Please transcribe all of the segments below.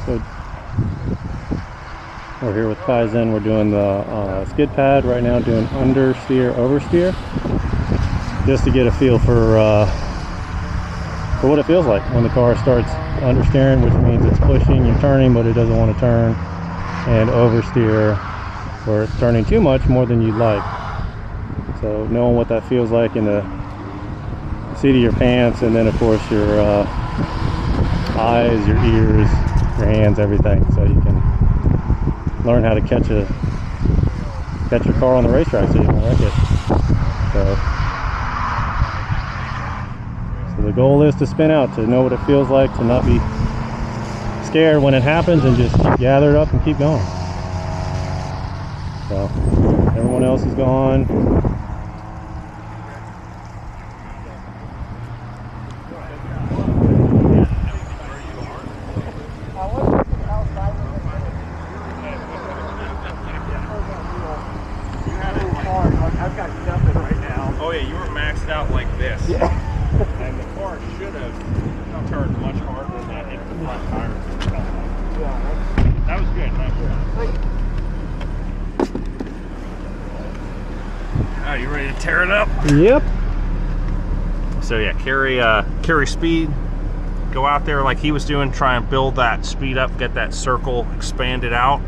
So we're here with Kaizen. We're doing the skid pad right now, doing understeer, oversteer, just to get a feel for what it feels like when the car starts understeering, which means it's pushing, you're turning, but it doesn't want to turn, and oversteer, where it's turning too much, more than you'd like. So knowing what that feels like in the seat of your pants, and then of course your eyes, your ears, your hands, everything, so you can learn how to catch your car on the racetrack so you don't wreck it. So the goal is to spin out, to know what it feels like, to not be scared when it happens, and just keep gathered up and keep going. So everyone else is gone. I've got nothing right now. Oh yeah, you were maxed out like this. Yeah. And the car should have turned much harder than that if the front tires were cut off. Yeah. That was good. Are you ready to tear it up? Yep. So yeah, carry speed. Go out there like he was doing, try and build that speed up, get that circle expanded out,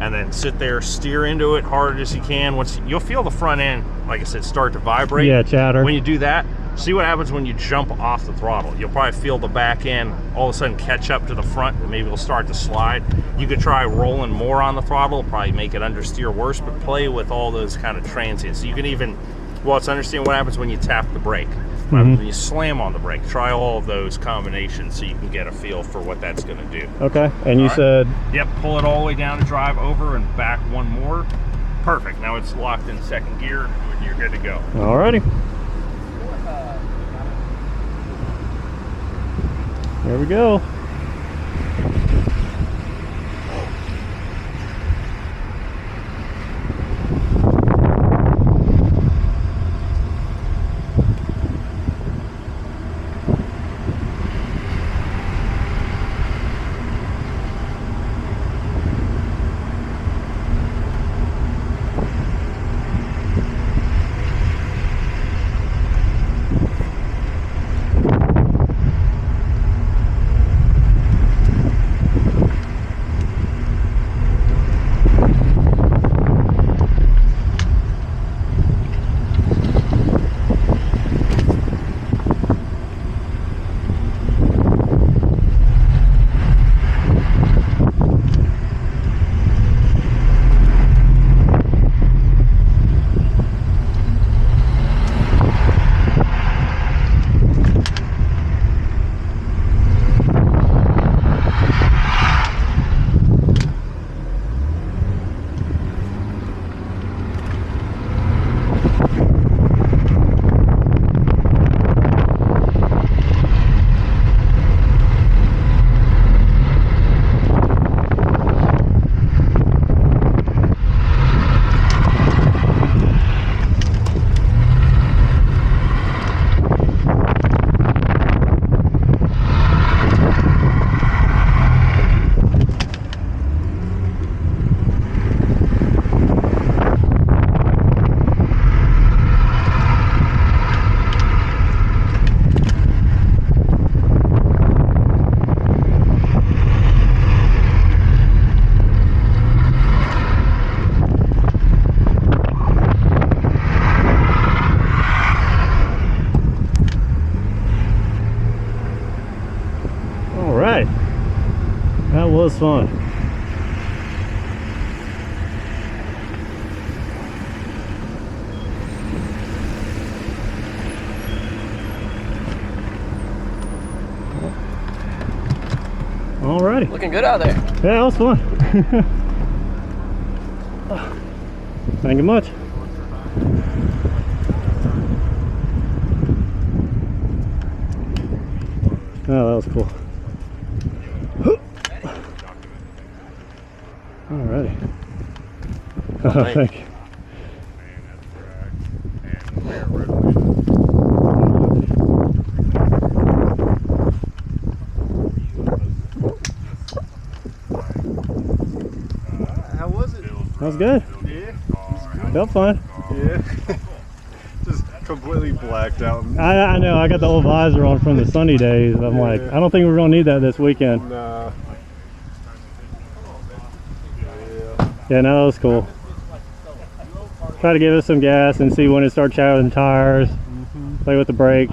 and then sit there, steer into it hard as you can. You'll feel the front end, like I said, start to vibrate. Yeah, chatter. When you do that, see what happens when you jump off the throttle. You'll probably feel the back end all of a sudden catch up to the front, and maybe it'll start to slide. You could try rolling more on the throttle, probably make it understeer worse, but play with all those kind of transients. So you can even, well, it's understanding what happens when you tap the brake. What happens when you slam on the brake. Try all of those combinations so you can get a feel for what that's going to do. Okay, and you said? Yep, pull it all the way down to drive over and back one more. Perfect, now it's locked in second gear. You're good to go. Alrighty. There we go. That was fun. Alrighty. Looking good out there. Yeah, that was fun. Thank you much. Oh, that was cool. Alrighty. Oh, thank you. That was good. Yeah, it was Felt fun. good. Yeah. Just completely blacked out. I know. I got the old visor on from the sunny days. I'm like, I don't think we're gonna need that this weekend. Nah. Yeah, no, that was cool. Try to give it some gas and see when it starts shouting the tires. Play with the brake.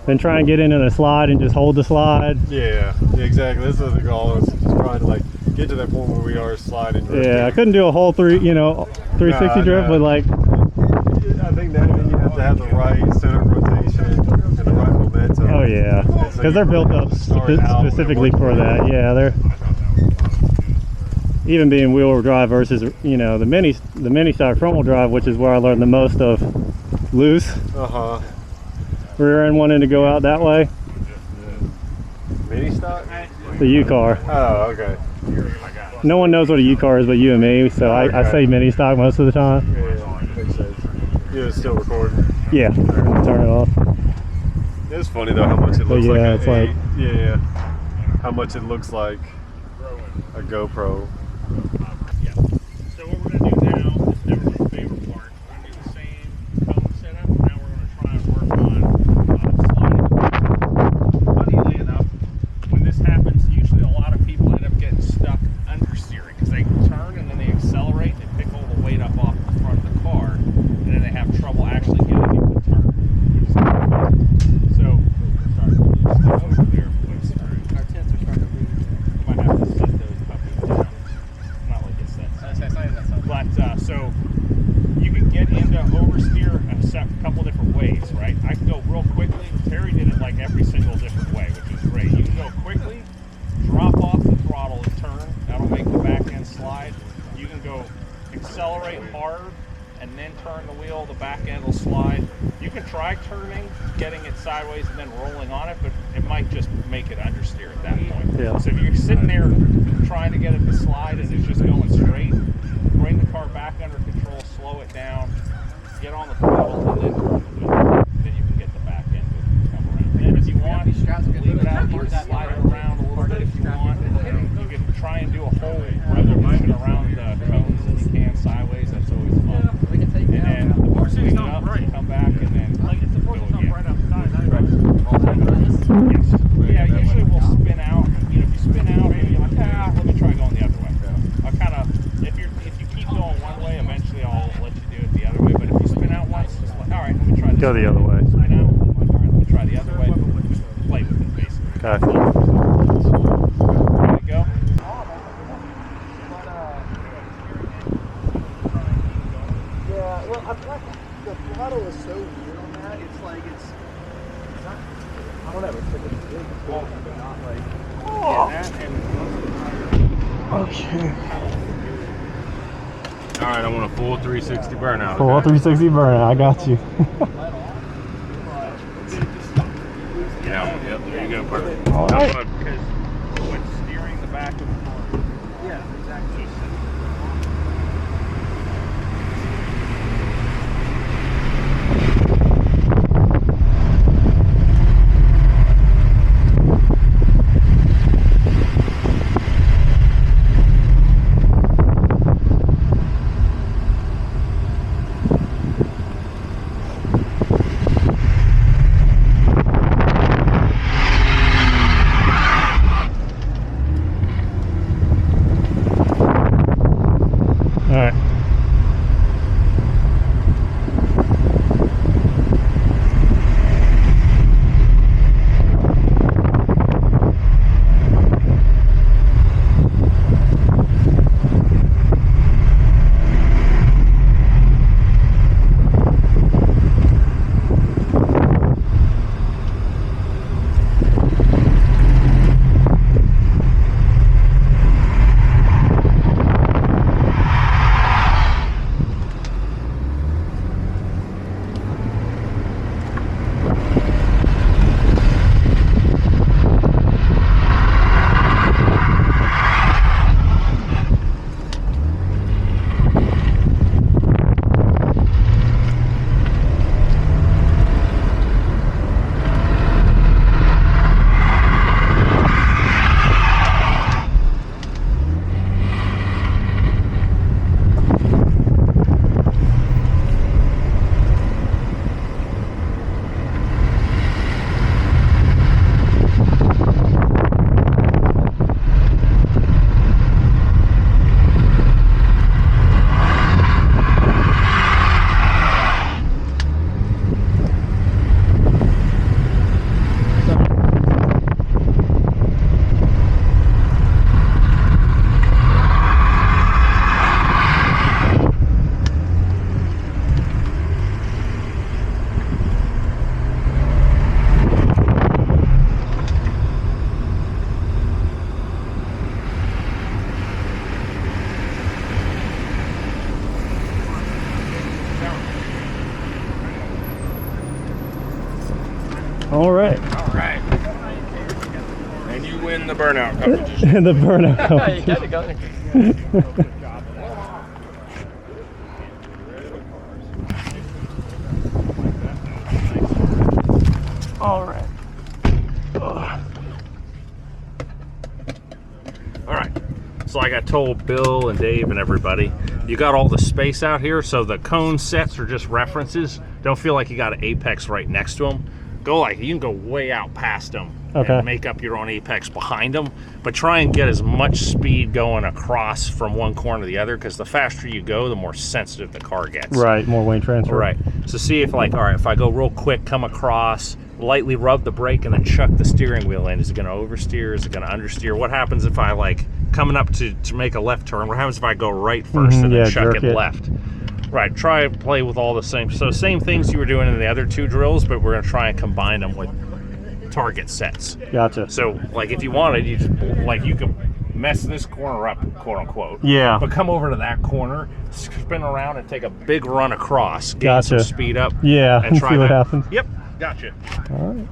Then try and get into the slide and just hold the slide. Yeah, exactly. This is the goal. Is just trying to like get to that point where we are sliding. Yeah, I couldn't do a whole 360 drift with like. I think that you have to have the right center rotation and the right momentum. Oh yeah, because they're built up specifically for that. Yeah, they're even being wheel drive versus the mini stock front wheel drive, which is where I learned the most of loose. Rear end wanting to go out that way. Mini stock? The U car. Oh, okay. No one knows what a U car is but you and me, so I say mini stock most of the time. Yeah, makes sense. You're still recording. Yeah, turn it off. It's funny though how much it looks yeah, like. It's like how much it looks like a GoPro. Yeah. So what we're going to do now is never my favorite part. We're going to do the same cone setup. Now we're going to try and work on sliding. Funnily enough, when this happens, usually a lot of people end up getting stuck understeering because they turn and then they accelerate and they pick all the weight up off the front of the car, and then they have trouble actually getting it to turn. Which is kind of fun. So, sorry, over there. Our tents are starting to move. You might have to set those puppies down. Not like it's that. But so you can get into oversteer a couple different ways, right? I can go real quickly. Terry did it like every single different way, which is great. You can go quickly, drop off the throttle and turn. That'll make the back end slide. You can go accelerate hard and then turn the wheel. The back end will slide. You can try turning, getting it sideways and then rolling on it, but it might just make it understeer at that point. Yeah. So if you're sitting there trying to get it to slide and it's just going straight, bring the car back under control, slow it down, get on the throttle, and then turn the wheel. Then you can get the back end to come around. And if you want, leave it out, you can slide it around a little bit if you want. You can try and do a whole revolution around the cones if you can sideways. That's always fun. And then the more speed up, come back and then go again. Yes. Yeah, usually we'll spin out. If you spin out and you're like, let me try going the other way. I'll kind of, if you keep going one way, eventually I'll let you do it the other way. But if you spin out once, just like, all right, let me try this. Go the other way. Spin out. I'm like, all right, let me try the other way. Play with it, basically. Okay. Ready to go? Yeah, well, I feel like the throttle is so weird on that. It's like it's not. I don't know. It's like it's really cool, but not like. Oh. Yeah, that and Okay. All right, I want a full 360 burnout. Full 360 burnout. I got you. Yeah, yep, there you go, perfect. All right. because when steering the back of the car. Yeah, exactly. cartridges. And the burnout You cartridges. had to go there. All right. All right. So like I told Bill and Dave and everybody, you got all the space out here, so the cone sets are just references. Don't feel like you got an apex right next to them. Go like, you can go way out past them and make up your own apex behind them, but try and get as much speed going across from one corner to the other, because the faster you go, the more sensitive the car gets. Right, more weight transfer. Right. So see if like, all right, if I go real quick, come across, lightly rub the brake and then chuck the steering wheel in. Is it going to oversteer? Is it going to understeer? What happens if I like coming up to make a left turn? What happens if I go right first and then chuck it left? Right, try and play with all the same. So same things you were doing in the other two drills, but we're going to try and combine them with target sets. Gotcha. So like if you wanted, you just, like you could mess this corner up, quote unquote. Yeah. But come over to that corner, spin around and take a big run across, gain some speed up. Yeah, and try see what that. happens. Yep, gotcha. All right.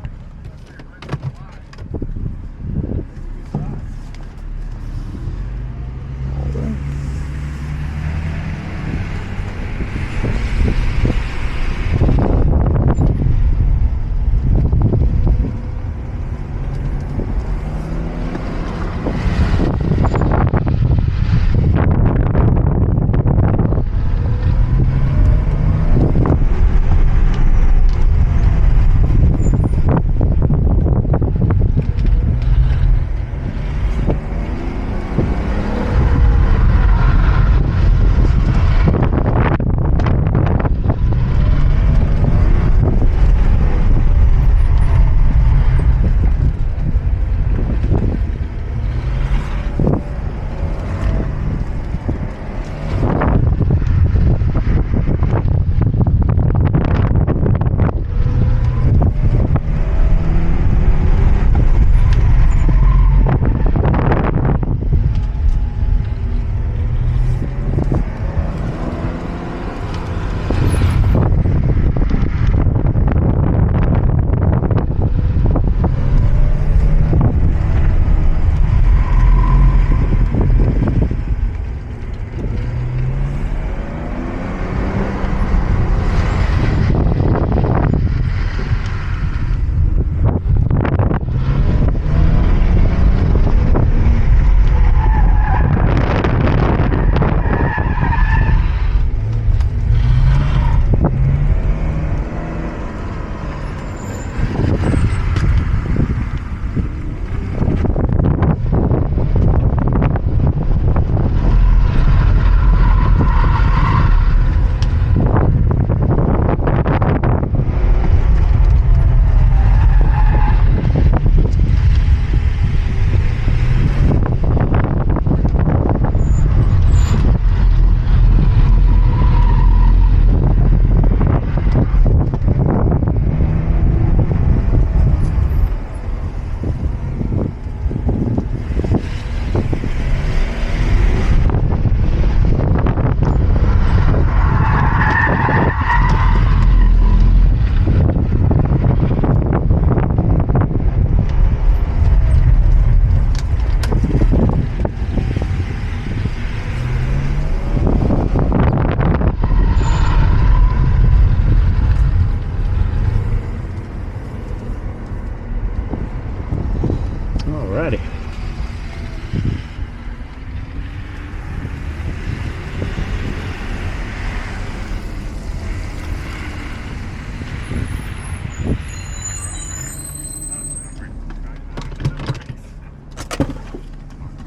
Alrighty.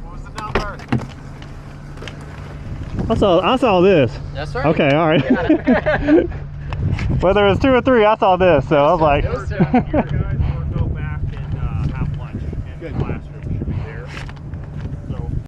What was the number? I saw this. Yes, sir. Okay, all right. Got it. Whether it was 2 or 3, I saw this, so I was like, Those two.